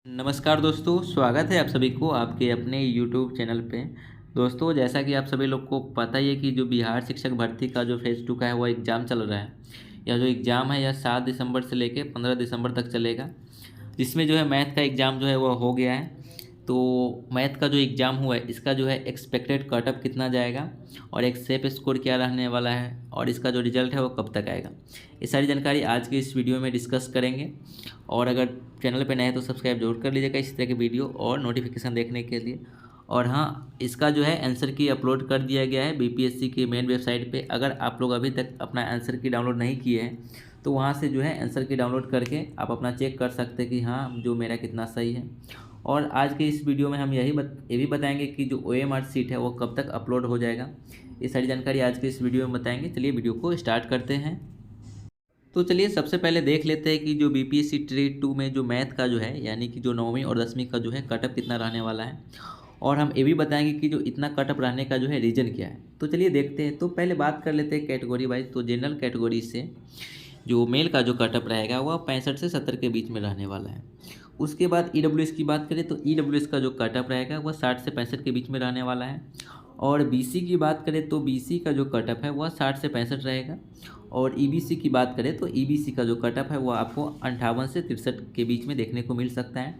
नमस्कार दोस्तों, स्वागत है आप सभी को आपके अपने YouTube चैनल पे। दोस्तों, जैसा कि आप सभी लोग को पता ही है कि जो बिहार शिक्षक भर्ती का जो फेज़ 2 का है वो एग्ज़ाम चल रहा है। यह जो एग्ज़ाम है यह 7 दिसंबर से लेके 15 दिसंबर तक चलेगा, जिसमें जो है मैथ का एग्ज़ाम जो है वो हो गया है। तो मैथ का जो एग्ज़ाम हुआ है इसका जो है एक्सपेक्टेड कटअप कितना जाएगा और एक सेफ स्कोर क्या रहने वाला है और इसका जो रिज़ल्ट है वो कब तक आएगा, ये सारी जानकारी आज की इस वीडियो में डिस्कस करेंगे। और अगर चैनल पे नए हैं तो सब्सक्राइब जरूर कर लीजिएगा इस तरह के वीडियो और नोटिफिकेशन देखने के लिए। और हाँ, इसका जो है आंसर की अपलोड कर दिया गया है बीपीएससी के मेन वेबसाइट पे। अगर आप लोग अभी तक अपना आंसर की डाउनलोड नहीं किए हैं तो वहाँ से जो है आंसर की डाउनलोड करके आप अपना चेक कर सकते हैं कि हाँ जो मेरा कितना सही है। और आज के इस वीडियो में हम ये भी बताएंगे कि जो OMR सीट है वो कब तक अपलोड हो जाएगा। ये सारी जानकारी आज के इस वीडियो में बताएंगे। चलिए वीडियो को स्टार्ट करते हैं। तो चलिए सबसे पहले देख लेते हैं कि जो बीपीएससी ट्रेड 2 में जो मैथ का जो है यानी कि जो 9वीं और 10वीं का जो है कटअप कितना रहने वाला है। और हम ये भी बताएंगे कि जो इतना कटअप रहने का जो है रीज़न क्या है। तो चलिए देखते हैं। तो पहले बात कर लेते हैं कैटेगरी वाइज। तो जनरल कैटेगरी से जो मेल का जो कटअप रहेगा वह 65 से 70 के बीच में रहने वाला है। उसके बाद ईडब्ल्यूएस की बात करें तो ईडब्ल्यूएस का जो कटअप रहेगा वह 60 से 65 के बीच में रहने वाला है। और बीसी की बात करें तो बीसी का जो कटअप है वह 60 से 65 रहेगा। और ईबीसी की बात करें तो ईबीसी का जो कटअप है वह आपको 58 से 63 के बीच में देखने को मिल सकता है।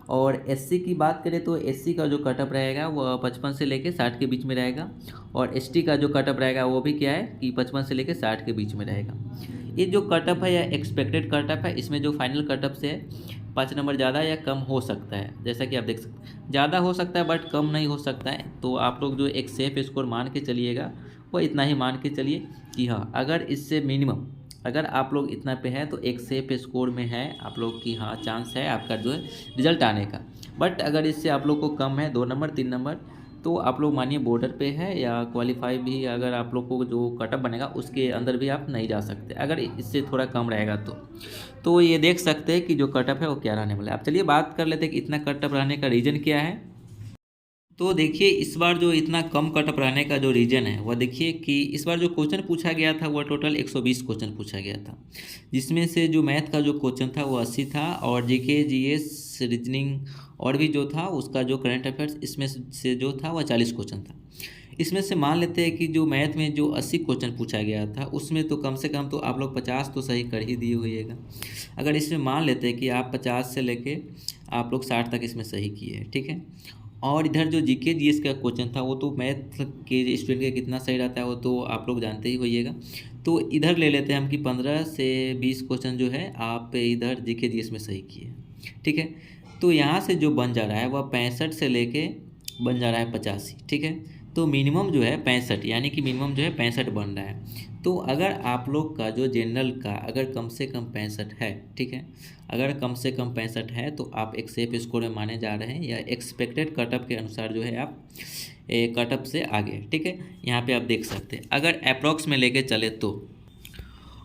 और एससी की बात करें तो एससी का जो कटअप रहेगा वह 55 से लेकर 60 के बीच में रहेगा। और एसटी का जो कटअप रहेगा वो भी क्या है कि 55 से लेकर 60 के बीच में रहेगा। ये जो कटअप है या एक्सपेक्टेड कटअप है, इसमें जो फाइनल कटअप से 5 नंबर ज़्यादा या कम हो सकता है। जैसा कि आप देख सकते हैं ज़्यादा हो सकता है बट कम नहीं हो सकता है। तो आप लोग जो एक सेफ स्कोर मान के चलिएगा वो इतना ही मान के चलिए कि हाँ अगर इससे मिनिमम अगर आप लोग इतना पे है तो एक सेफ स्कोर में है आप लोग की, हाँ चांस है आपका जो है रिजल्ट आने का। बट अगर इससे आप लोग को कम है 2 नंबर 3 नंबर तो आप लोग मानिए बॉर्डर पे है या क्वालिफाई भी अगर आप लोग को जो कटअप बनेगा उसके अंदर भी आप नहीं जा सकते अगर इससे थोड़ा कम रहेगा तो ये देख सकते हैं कि जो कटअप है वो क्या रहने वाला है। अब चलिए बात कर लेते हैं कि इतना कटअप रहने का रीज़न क्या है। तो देखिए इस बार जो इतना कम कटअप रहने का जो रीज़न है वह देखिए कि इस बार जो क्वेश्चन पूछा गया था वह टोटल 120 क्वेश्चन पूछा गया था, जिसमें से जो मैथ का जो क्वेश्चन था वो 80 था और जीके जीएस रीजनिंग और भी जो था उसका जो करंट अफेयर्स इसमें से जो था वह 40 क्वेश्चन था। इसमें से मान लेते हैं कि जो मैथ में जो 80 क्वेश्चन पूछा गया था उसमें तो कम से कम तो आप लोग 50 तो सही कर ही दिए होइएगा। अगर इसमें मान लेते हैं कि आप 50 से लेके आप लोग 60 तक इसमें सही किए, ठीक है। और इधर जो जीके जीएस का क्वेश्चन था वो तो मैथ के स्टूडेंट का कितना सही रहता है वो तो आप लोग जानते ही होइएगा। तो इधर ले लेते हैं हम कि 15 से 20 क्वेश्चन जो है आप इधर जीके जीएस में सही किए, ठीक है। तो यहाँ से जो बन जा रहा है वह 65 से लेके बन जा रहा है 85, ठीक है। तो मिनिमम जो है 65 यानी कि मिनिमम जो है 65 बन रहा है। तो अगर आप लोग का जो जनरल का अगर कम से कम 65 है, ठीक है, अगर कम से कम 65 है तो आप एक सेफ स्कोर में माने जा रहे हैं या एक्सपेक्टेड कटअप के अनुसार जो है आप कटअप से आगे, ठीक है। यहाँ पे आप देख सकते हैं अगर अप्रॉक्स में लेके चले तो।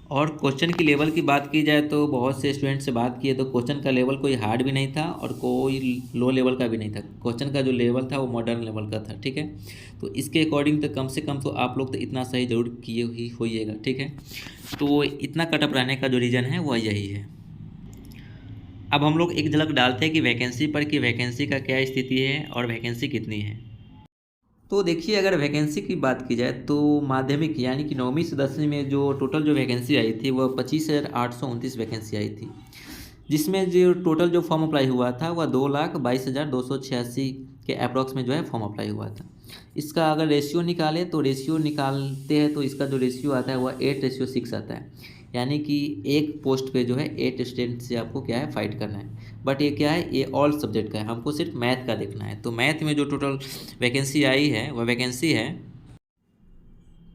और क्वेश्चन की लेवल की बात की जाए तो बहुत से स्टूडेंट से बात किए तो क्वेश्चन का लेवल कोई हार्ड भी नहीं था और कोई लो लेवल का भी नहीं था। क्वेश्चन का जो लेवल था वो मॉडर्न लेवल का था, ठीक है। तो इसके अकॉर्डिंग तो कम से कम तो आप लोग तो इतना सही जरूर किए ही होइएगा, ठीक है। तो इतना कटअप रहने का जो रीज़न है वह यही है। अब हम लोग एक झलक डालते हैं कि वैकेंसी पर कि वैकेंसी का क्या स्थिति है और वैकेंसी कितनी है। तो देखिए अगर वैकेंसी की बात की जाए तो माध्यमिक यानी कि 9वीं से 10वीं में जो टोटल जो वैकेंसी आई थी वह 25,829 वैकेंसी आई थी, जिसमें जो टोटल जो फॉर्म अप्लाई हुआ था वह 2,22,286 के अप्रॉक्स में जो है फॉर्म अप्लाई हुआ था। इसका अगर रेशियो निकालें तो रेशियो निकालते हैं तो इसका जो रेशियो आता है वह 8:6 आता है, यानी कि एक पोस्ट पे जो है 8 स्टूडेंट से आपको क्या है फाइट करना है। बट ये क्या है, ये ऑल सब्जेक्ट का है, हमको सिर्फ मैथ का देखना है। तो मैथ में जो टोटल वैकेंसी आई है वह वैकेंसी है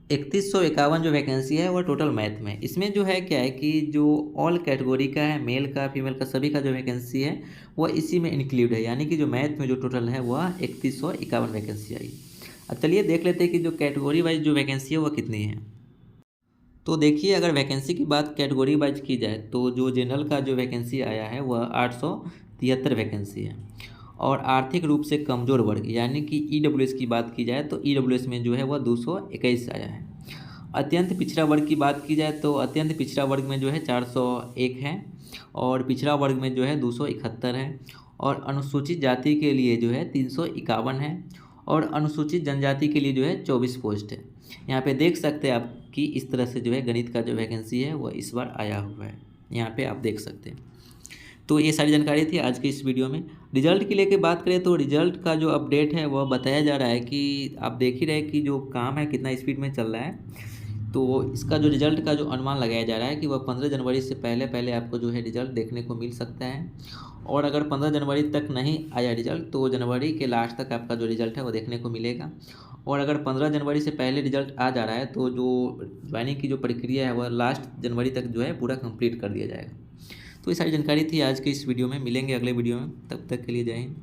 3151 जो वैकेंसी है वह टोटल मैथ में। इसमें जो है क्या है कि जो ऑल कैटेगरी का है, मेल का फीमेल का सभी का जो वैकेंसी है वह इसी में इंक्लूड है, यानी कि जो मैथ में जो टोटल है वह 3151 वैकेंसी आई। अब चलिए देख लेते हैं कि जो कैटेगरी वाइज जो वैकेंसी है वह कितनी है। तो देखिए अगर वैकेंसी की बात कैटेगरी वाइज की जाए तो जो जनरल का जो वैकेंसी आया है वह 873 वैकेंसी है। और आर्थिक रूप से कमज़ोर वर्ग यानी कि ईडब्ल्यूएस की बात की जाए तो ईडब्ल्यूएस में जो है वह 221 आया है। अत्यंत पिछड़ा वर्ग की बात की जाए तो अत्यंत पिछड़ा वर्ग में जो है 401 है और पिछड़ा वर्ग में जो है 271 है। और अनुसूचित जाति के लिए जो है 351 है और अनुसूचित जनजाति के लिए जो है 24 पोस्ट है। यहाँ पे देख सकते हैं आप कि इस तरह से जो है गणित का जो वैकेंसी है वो इस बार आया हुआ है, यहाँ पे आप देख सकते हैं। तो ये सारी जानकारी थी आज की इस वीडियो में। रिजल्ट की लेके बात करें तो रिजल्ट का जो अपडेट है वह बताया जा रहा है कि आप देख ही रहे कि जो काम है कितना स्पीड में चल रहा है। तो इसका जो रिजल्ट का जो अनुमान लगाया जा रहा है कि वह 15 जनवरी से पहले पहले आपको जो है रिजल्ट देखने को मिल सकता है। और अगर 15 जनवरी तक नहीं आया रिजल्ट तो जनवरी के लास्ट तक आपका जो रिजल्ट है वो देखने को मिलेगा। और अगर 15 जनवरी से पहले रिजल्ट आ जा रहा है तो जो ज्वाइनिंग की जो प्रक्रिया है वह लास्ट जनवरी तक जो है पूरा कंप्लीट कर दिया जाएगा। तो ये सारी जानकारी थी आज की इस वीडियो में। मिलेंगे अगले वीडियो में, तब तक के लिए जय हिंद।